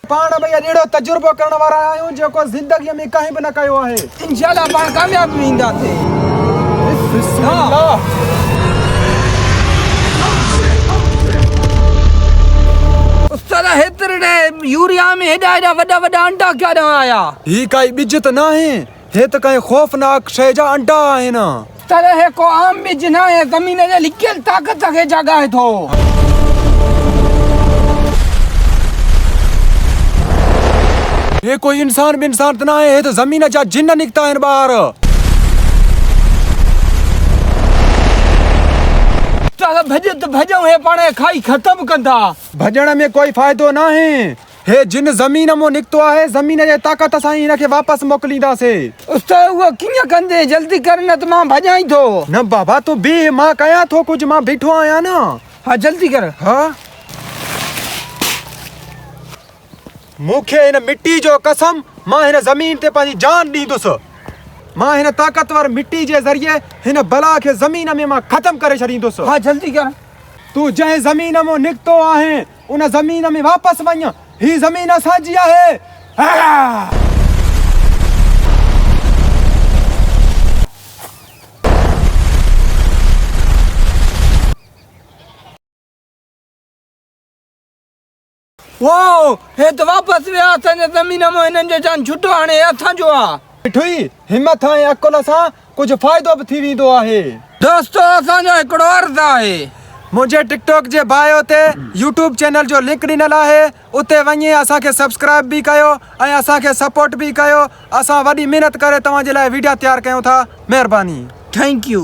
पाण भई अहिड़ो तजुर्बो करण वारा आहियूं जेको ज़िंदगीअ में कंहिं बि न कयो आहे। इंशाल्लाह पाण कामयाब थींदासीं। बिस्मिल्लाह। उस्ताद हेतिरे यूरिया में हेॾा हेॾा वॾा वॾा अंडा किथां आया? ही काई ॿिज त न आहे, हे त कंहिं ख़ौफ़नाक शइ जा अंडा आहिनि। उस्ताद हे को आम ॿिज न आहे, ज़मीन जे लिकियल ताक़त खे जगाए थो। हे कोई इंसान त न आहे, हे त ज़मीन जा जिन निकिता आहिनि ॿाहिरि। भॼऊं हे पाण खाई ख़तम कंदा। भॼण में कोई फ़ाइदो न आहे। हे जिन ज़मीन मां निकितो आहे, ज़मीन जे ताक़त सां ही हिनखे वापसि मोकिलींदासीं। उस्ताद उहो कीअं कंदे? जल्दी कर न त मां भॼाई थो। न बाबा तूं बीह, मां कयां थो कुझु, मां बीठो आहियां न। हाँ जल्दी कर। हाँ मूंखे हिन मिट्टी जो कसम, मां हिन ज़मीन ते पंहिंजी जान ॾींदुसि। मां हिन ताक़तवर मिट्टी जे ज़रिए हिन बला खे ज़मीन में मां ख़तम करे छॾींदुसि। हाँ जल्दी कर। तूं जंहिं ज़मीन मां निकितो आहे उन ज़मीन में वापसि वञ। ही ज़मीन असांजी आहे। वाओ, हे त वापसि विया असांजे ज़मीन मां। हिननि जो जान छुटो, हाणे असांजो आहे। ठुई हिम्मत ऐं अकुल सां कुझु फ़ाइदो बि थी वेंदो आहे। दोस्तो असांजो हिकिड़ो अर्ज़ु आहे। मुंहिंजे टिकटॉक जे बायो ते यूट्यूब चैनल जो लिंक ॾिनल आहे, उते वञी असांखे सब्सक्राइब बि कयो ऐं असांखे सपोर्ट बि कयो। असां वॾी महिनत करे तव्हांजे लाइ वीडियो तयारु कयूं था। महिरबानी। Thank you.